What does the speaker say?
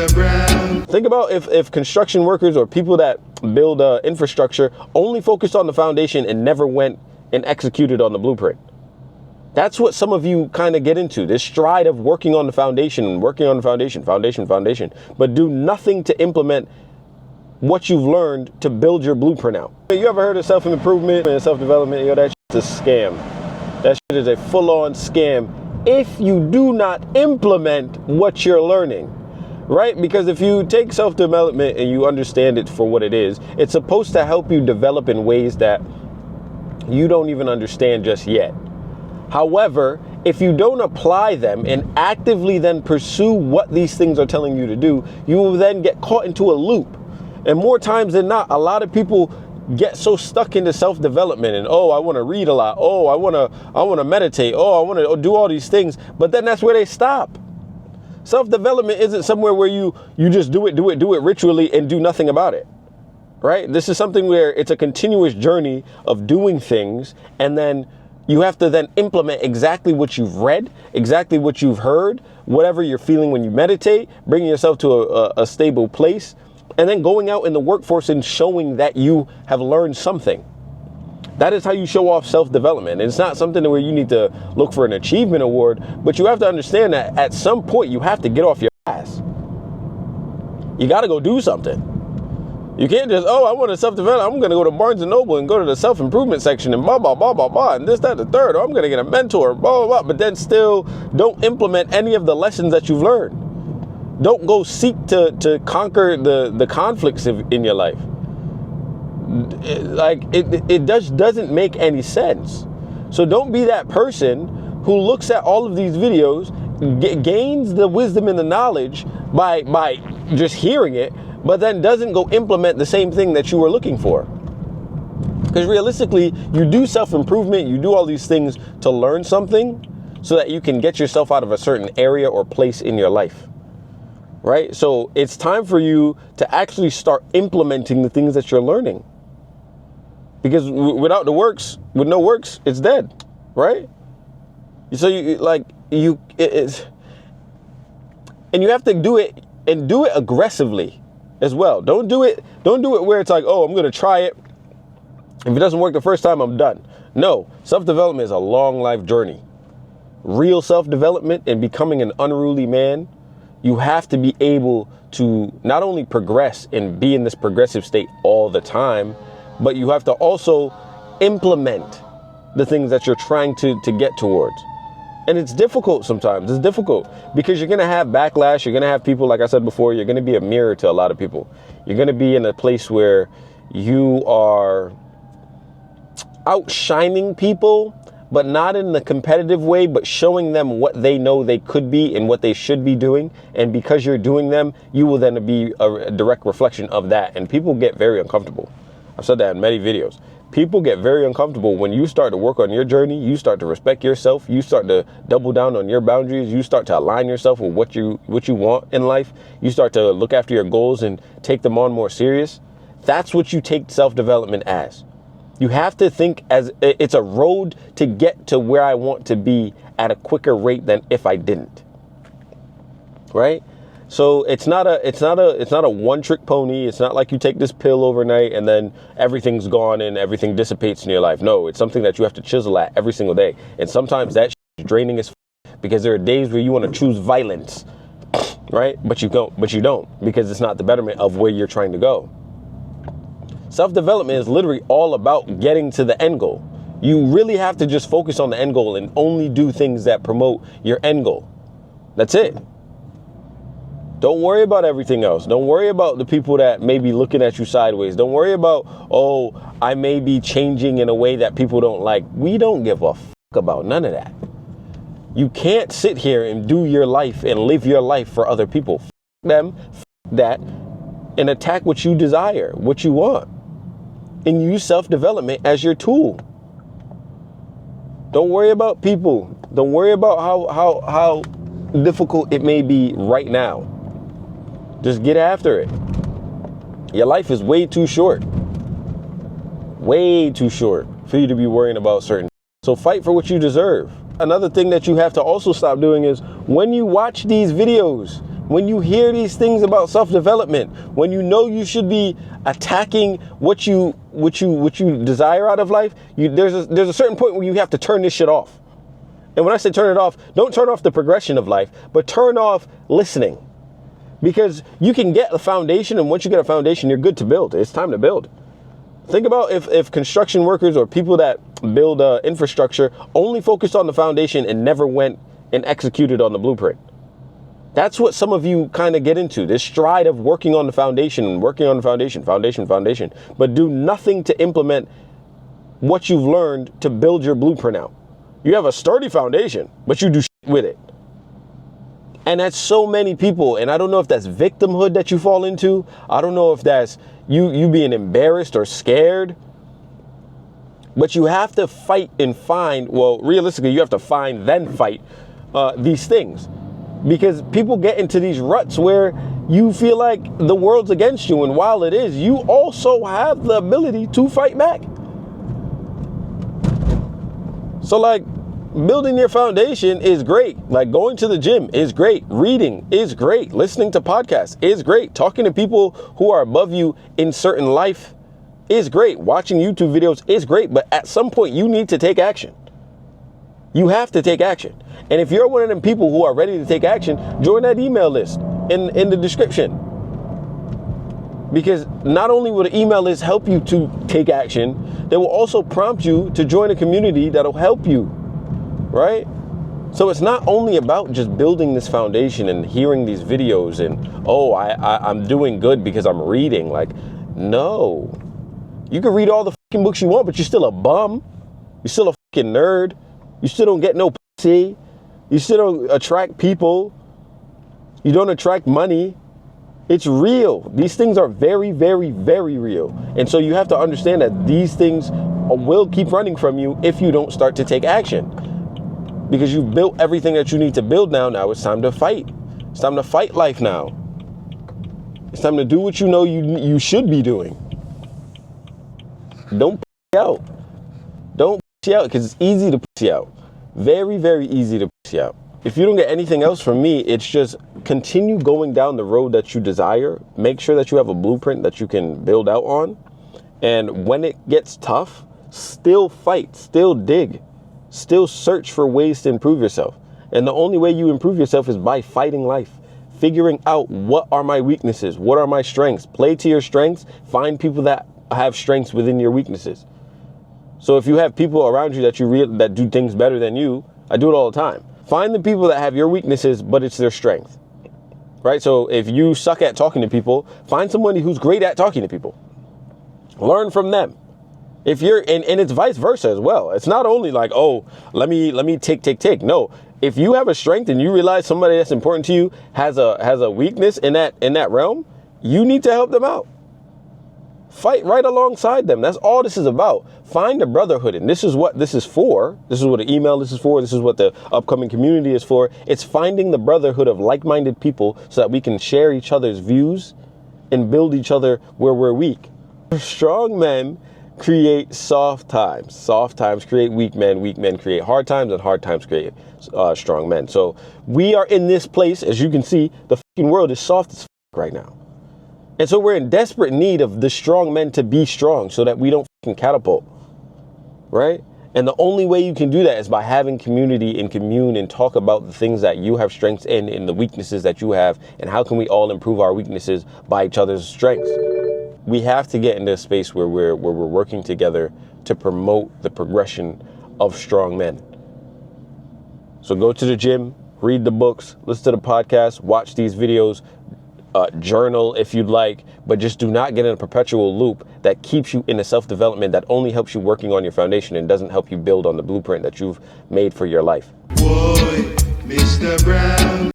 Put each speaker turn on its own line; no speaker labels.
underground.
Think about if construction workers or people that build infrastructure only focused on the foundation and never went and executed on the blueprint. That's what some of you kind of get into, this stride of working on the foundation and working on the foundation, but do nothing to implement what you've learned to build your blueprint out. You ever heard of self-improvement and self-development? Yo, that shit's a scam. That shit is a full-on scam if you do not implement what you're learning, right? Because if you take self-development and you understand it for what it is, it's supposed to help you develop in ways that you don't even understand just yet. However, if you don't apply them and actively then pursue what these things are telling you to do, you will then get caught into a loop. And more times than not, a lot of people get so stuck into self-development and, oh, I want to read a lot. Oh, I want to meditate. Oh, I want to do all these things. But then that's where they stop. Self-development isn't somewhere where you just do it ritually and do nothing about it. Right? This is something where it's a continuous journey of doing things, and then you have to then implement exactly what you've read, exactly what you've heard, whatever you're feeling when you meditate, bringing yourself to a stable place, and then going out in the workforce and showing that you have learned something. That is how you show off self-development. It's not something where you need to look for an achievement award, but you have to understand that at some point you have to get off your ass. You got to go do something. You can't just, oh, I want to self-develop. I'm going to go to Barnes & Noble and go to the self-improvement section and blah, blah, blah, blah, blah, and this, that, the third. Or I'm going to get a mentor, blah, blah, blah. But then still don't implement any of the lessons that you've learned. Don't go seek to conquer the conflicts in your life. It just doesn't make any sense. So don't be that person who looks at all of these videos, gains the wisdom and the knowledge by just hearing it, but then doesn't go implement the same thing that you were looking for. Because realistically, you do self-improvement, you do all these things to learn something so that you can get yourself out of a certain area or place in your life, right? So it's time for you to actually start implementing the things that you're learning. Because without the works, with no works, it's dead, right? So and you have to do it and do it aggressively as well. Don't do it where it's like, oh, I'm going to try it. If it doesn't work the first time, I'm done. No, self-development is a long life journey. Real self-development and becoming an unruly man, you have to be able to not only progress and be in this progressive state all the time, but you have to also implement the things that you're trying to get towards. And it's difficult sometimes. It's difficult because you're going to have backlash. You're going to have people, like I said before, you're going to be a mirror to a lot of people. You're going to be in a place where you are outshining people, but not in the competitive way, but showing them what they know they could be and what they should be doing. And because you're doing them, you will then be a direct reflection of that. And people get very uncomfortable. I've said that in many videos. People get very uncomfortable when you start to work on your journey. You start to respect yourself. You start to double down on your boundaries. You start to align yourself with what you want in life. You start to look after your goals and take them on more serious. That's what you take self-development as. You have to think as it's a road to get to where I want to be at a quicker rate than if I didn't. Right? So it's not a one-trick pony. It's not like you take this pill overnight and then everything's gone and everything dissipates in your life. No, it's something that you have to chisel at every single day. And sometimes that is draining as because there are days where you want to choose violence, right? But you don't because it's not the betterment of where you're trying to go. Self-development is literally all about getting to the end goal. You really have to just focus on the end goal and only do things that promote your end goal. That's it. Don't worry about everything else. Don't worry about the people that may be looking at you sideways. Don't worry about, oh, I may be changing in a way that people don't like. We don't give a fuck about none of that. You can't sit here and do your life and live your life for other people. Fuck them, fuck that, and attack what you desire, what you want. And use self-development as your tool. Don't worry about people. Don't worry about how difficult it may be right now. Just get after it. Your life is way too short for you to be worrying about certain. So fight for what you deserve. Another thing that you have to also stop doing is when you watch these videos, when you hear these things about self-development, when you know you should be attacking what you desire out of life, there's a certain point where you have to turn this shit off. And when I say turn it off, don't turn off the progression of life, but turn off listening. Because you can get a foundation, and once you get a foundation, you're good to build. It's time to build. Think about if construction workers or people that build infrastructure only focused on the foundation and never went and executed on the blueprint. That's what some of you kind of get into, this stride of working on the foundation and working on the foundation, but do nothing to implement what you've learned to build your blueprint out. You have a sturdy foundation, but you do shit with it. And that's so many people. And I don't know if that's victimhood that you fall into. I don't know if that's you being embarrassed or scared. But you have to fight and find, well, realistically, you have to find, then fight these things. Because people get into these ruts where you feel like the world's against you. And while it is, you also have the ability to fight back. So like, building your foundation is great. Like going to the gym is great. Reading is great. Listening to podcasts is great. Talking to people who are above you in certain life is great. Watching YouTube videos is great. But at some point, you need to take action. You have to take action. And if you're one of them people who are ready to take action, join that email list in the description. Because not only will the email list help you to take action, they will also prompt you to join a community that'll help you, right? So it's not only about just building this foundation and hearing these videos and, oh, I'm doing good because I'm reading. Like, no. You can read all the fucking books you want, but you're still a bum. You're still a fucking nerd. You still don't get no pussy. You still don't attract people. You don't attract money. It's real. These things are very, very, very real. And so you have to understand that these things will keep running from you if you don't start to take action. Because you've built everything that you need to build now. Now it's time to fight. It's time to fight life now. It's time to do what you know you should be doing. Don't pussy out. Don't pussy out, because it's easy to pussy out. Very, very easy to pussy out. If you don't get anything else from me, it's just continue going down the road that you desire. Make sure that you have a blueprint that you can build out on. And when it gets tough, still fight, still dig, still search for ways to improve yourself. And the only way you improve yourself is by fighting life, figuring out what are my weaknesses, what are my strengths. Play to your strengths, find people that have strengths within your weaknesses. So if you have people around you that do things better than you, I do it all the time. Find the people that have your weaknesses, but it's their strength, right? So if you suck at talking to people, find somebody who's great at talking to people. Learn from them. If you're, and it's vice versa as well. It's not only like, oh, let me take. No, if you have a strength and you realize somebody that's important to you has a weakness in that realm, you need to help them out. Fight right alongside them. That's all this is about. Find a brotherhood. And this is what this is for. This is what the email this is for. This is what the upcoming community is for. It's finding the brotherhood of like-minded people so that we can share each other's views and build each other where we're weak. Strong men create soft times. Soft times create weak men. Weak men create hard times, and hard times create strong men. So we are in this place. As you can see, the fucking world is soft as fuck right now. And so we're in desperate need of the strong men to be strong so that we don't fucking catapult, right? And the only way you can do that is by having community and commune and talk about the things that you have strengths in and the weaknesses that you have, and how can we all improve our weaknesses by each other's strengths. We have to get into a space where we're working together to promote the progression of strong men. So go to the gym, read the books, listen to the podcast, watch these videos, journal if you'd like, but just do not get in a perpetual loop that keeps you in a self-development that only helps you working on your foundation and doesn't help you build on the blueprint that you've made for your life. Boy, Mr. Brown.